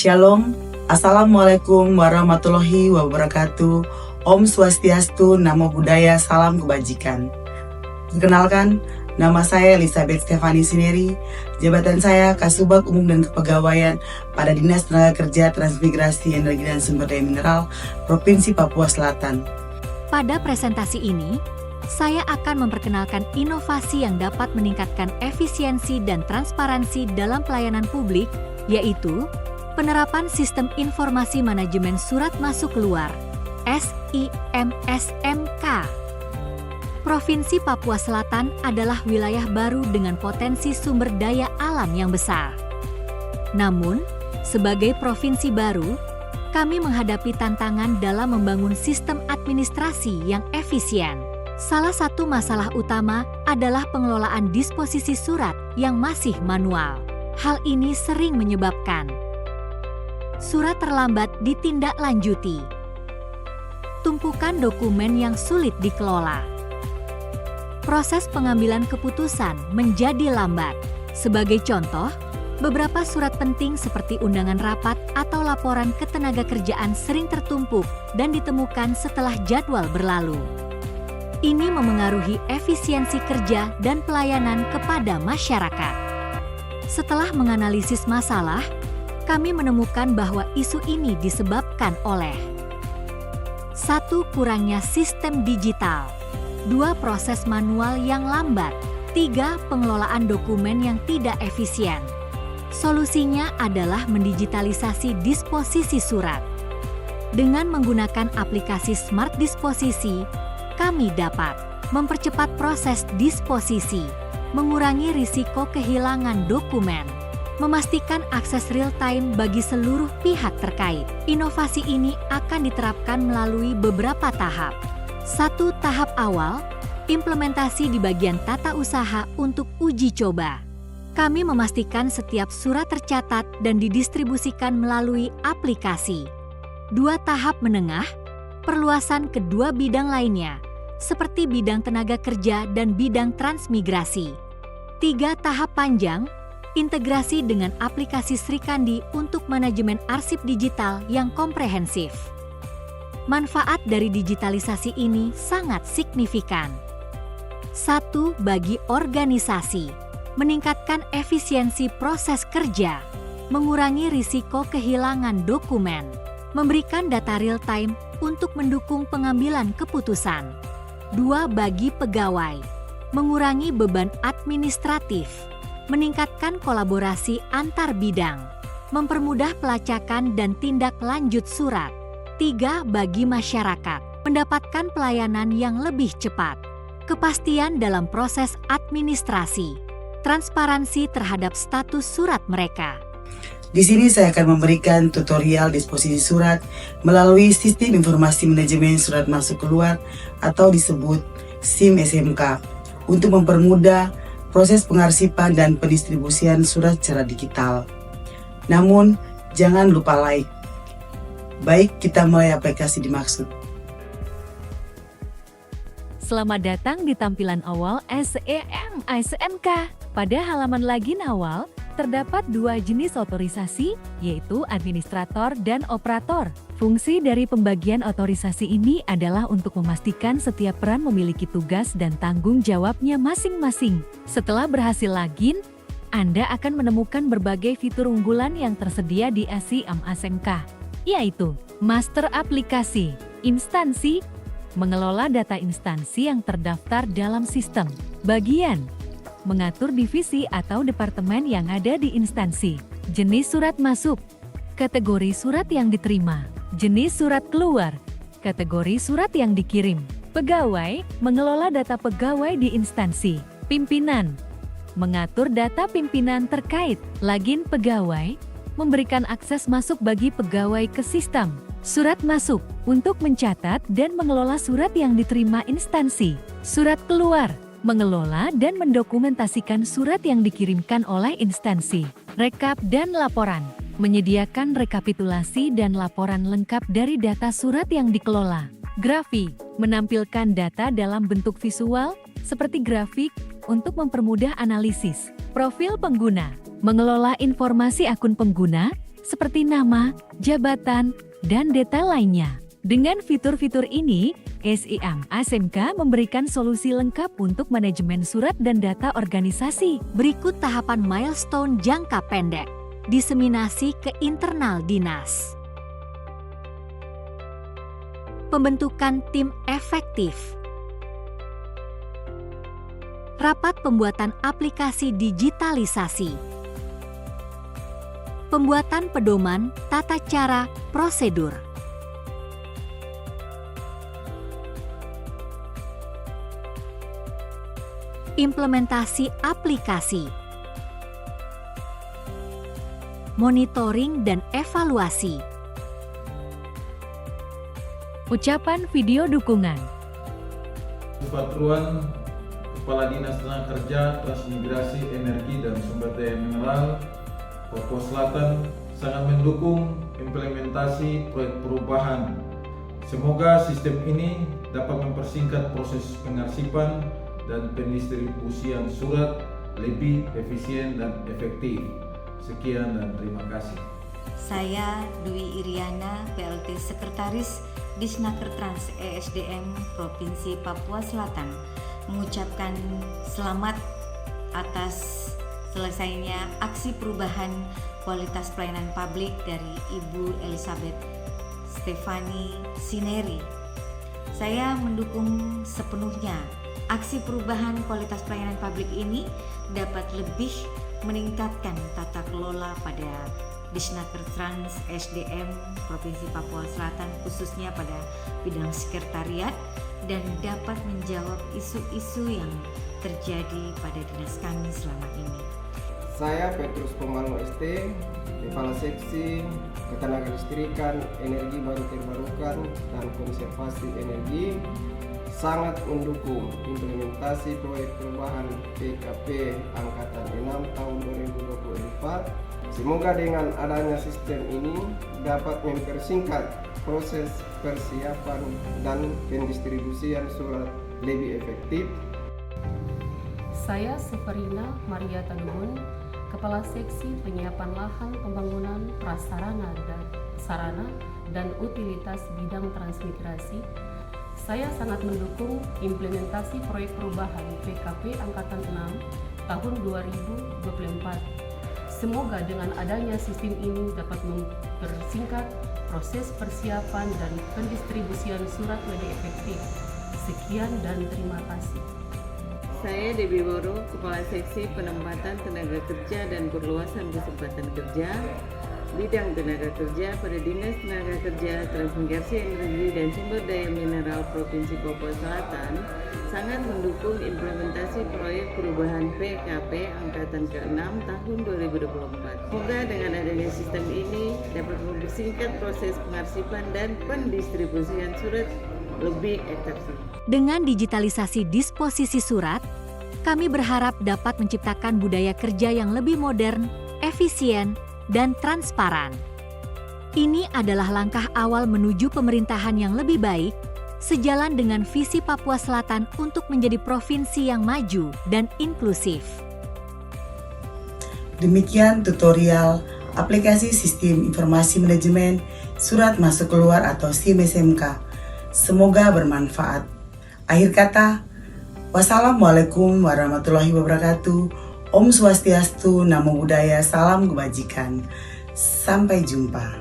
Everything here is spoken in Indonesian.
Shalom, Assalamualaikum warahmatullahi wabarakatuh. Om Swastiastu, Namo Buddhaya, salam kebajikan. Perkenalkan, nama saya Elizabeth Stefani Sineri, jabatan saya Kasubag Umum dan Kepegawaian pada Dinas Tenaga Kerja Transmigrasi Energi dan Sumber Daya Mineral Provinsi Papua Selatan. Pada presentasi ini, saya akan memperkenalkan inovasi yang dapat meningkatkan efisiensi dan transparansi dalam pelayanan publik, yaitu penerapan Sistem Informasi Manajemen Surat Masuk Keluar (SIMSMK). Provinsi Papua Selatan adalah wilayah baru dengan potensi sumber daya alam yang besar. Namun, sebagai provinsi baru, kami menghadapi tantangan dalam membangun sistem administrasi yang efisien. Salah satu masalah utama adalah pengelolaan disposisi surat yang masih manual. Hal ini sering menyebabkan surat terlambat ditindaklanjuti, tumpukan dokumen yang sulit dikelola, proses pengambilan keputusan menjadi lambat. Sebagai contoh, beberapa surat penting seperti undangan rapat atau laporan ketenagakerjaan sering tertumpuk dan ditemukan setelah jadwal berlalu. Ini memengaruhi efisiensi kerja dan pelayanan kepada masyarakat. Setelah menganalisis masalah, kami menemukan bahwa isu ini disebabkan oleh 1. Kurangnya sistem digital, 2. Proses manual yang lambat, 3. Pengelolaan dokumen yang tidak efisien. Solusinya adalah mendigitalisasi disposisi surat. Dengan menggunakan aplikasi Smart Disposisi, kami dapat mempercepat proses disposisi, mengurangi risiko kehilangan dokumen, memastikan akses real-time bagi seluruh pihak terkait. Inovasi ini akan diterapkan melalui beberapa tahap. 1. Tahap awal, implementasi di bagian tata usaha untuk uji coba. Kami memastikan setiap surat tercatat dan didistribusikan melalui aplikasi. 2. Tahap menengah, perluasan kedua bidang lainnya, seperti bidang tenaga kerja dan bidang transmigrasi. 3. Tahap panjang, integrasi dengan aplikasi Srikandi untuk manajemen arsip digital yang komprehensif. Manfaat dari digitalisasi ini sangat signifikan. 1. Bagi organisasi, meningkatkan efisiensi proses kerja, mengurangi risiko kehilangan dokumen, memberikan data real-time untuk mendukung pengambilan keputusan. 2. Bagi pegawai, mengurangi beban administratif, meningkatkan kolaborasi antar bidang, mempermudah pelacakan dan tindak lanjut surat. 3. Bagi masyarakat, mendapatkan pelayanan yang lebih cepat, kepastian dalam proses administrasi, transparansi terhadap status surat mereka. Di sini saya akan memberikan tutorial disposisi surat melalui Sistem Informasi Manajemen Surat Masuk Keluar atau disebut SIMSMK untuk mempermudah proses pengarsipan dan pendistribusian surat secara digital. Namun, jangan lupa like. Baik, kita mulai aplikasi dimaksud. Selamat datang di tampilan awal SIMSMK. Pada halaman login awal, terdapat dua jenis otorisasi, yaitu administrator dan operator. Fungsi dari pembagian otorisasi ini adalah untuk memastikan setiap peran memiliki tugas dan tanggung jawabnya masing-masing. Setelah berhasil login, Anda akan menemukan berbagai fitur unggulan yang tersedia di SIMSMK, yaitu Master Aplikasi, Instansi, mengelola data instansi yang terdaftar dalam sistem, bagian, mengatur divisi atau departemen yang ada di instansi, jenis surat masuk, kategori surat yang diterima, jenis surat keluar, kategori surat yang dikirim, pegawai, mengelola data pegawai di instansi, pimpinan, mengatur data pimpinan terkait, login pegawai, memberikan akses masuk bagi pegawai ke sistem, surat masuk, untuk mencatat dan mengelola surat yang diterima instansi, surat keluar, mengelola dan mendokumentasikan surat yang dikirimkan oleh instansi, rekap dan laporan, menyediakan rekapitulasi dan laporan lengkap dari data surat yang dikelola, grafik, menampilkan data dalam bentuk visual, seperti grafik, untuk mempermudah analisis, profil pengguna, mengelola informasi akun pengguna, seperti nama, jabatan, dan detail lainnya. Dengan fitur-fitur ini, SIM ASMK memberikan solusi lengkap untuk manajemen surat dan data organisasi. Berikut tahapan milestone jangka pendek. Diseminasi ke internal dinas. Pembentukan tim efektif. Rapat pembuatan aplikasi digitalisasi. Pembuatan pedoman, tata cara, prosedur. Implementasi aplikasi. Monitoring dan evaluasi. Ucapan video dukungan. Patruan Kepala Dinas Tenaga Kerja, Transmigrasi, Energi dan Sumber Daya Mineral Papua Selatan sangat mendukung implementasi proyek perubahan. Semoga sistem ini dapat mempersingkat proses pengarsipan dan pendistribusian surat lebih efisien dan efektif. Sekian dan terima kasih. Saya Dwi Iriana, PLT Sekretaris Disnaker Trans ESDM Provinsi Papua Selatan, mengucapkan selamat atas selesainya aksi perubahan kualitas pelayanan publik dari Ibu Elizabeth Stefani Sineri. Saya mendukung sepenuhnya aksi perubahan kualitas pelayanan publik ini dapat lebih meningkatkan tata kelola pada Disnaker Trans SDM Provinsi Papua Selatan, khususnya pada bidang sekretariat, dan dapat menjawab isu-isu yang terjadi pada dinas kami selama ini. Saya Petrus Pembangun ST, Kepala Seksi Ketenagalistrikan, Energi Baru Terbarukan dan Konservasi Energi, sangat mendukung implementasi proyek perubahan PKP Angkatan 6 tahun 2024. Semoga dengan adanya sistem ini dapat mempersingkat proses persiapan dan pendistribusian surat lebih efektif. Saya Severina Maria Tanuhun, Kepala Seksi Penyiapan Lahan Pembangunan Prasarana dan Sarana dan Utilitas Bidang Transmigrasi. Saya sangat mendukung implementasi proyek perubahan PKP Angkatan 6 tahun 2024. Semoga dengan adanya sistem ini dapat mempersingkat proses persiapan dan pendistribusian surat lebih efektif. Sekian dan terima kasih. Saya Debbie Boro, Kepala Seksi Penempatan Tenaga Kerja dan Perluasan Kesempatan Kerja, Bidang Tenaga Kerja pada Dinas Tenaga Kerja, Transmigrasi Energi dan Sumber Daya Mineral Provinsi Papua Selatan, sangat mendukung implementasi proyek perubahan PKP Angkatan ke-6 tahun 2024. Semoga dengan adanya sistem ini dapat mempersingkat proses pengarsipan dan pendistribusian surat lebih efektif. Dengan digitalisasi disposisi surat, kami berharap dapat menciptakan budaya kerja yang lebih modern, efisien, dan transparan. Ini adalah langkah awal menuju pemerintahan yang lebih baik, sejalan dengan visi Papua Selatan untuk menjadi provinsi yang maju dan inklusif. Demikian tutorial aplikasi Sistem Informasi Manajemen Surat Masuk Keluar atau SIM SMK. Semoga bermanfaat. Akhir kata, wassalamualaikum warahmatullahi wabarakatuh. Om Swastiastu, Namo Buddhaya, salam kebajikan. Sampai jumpa.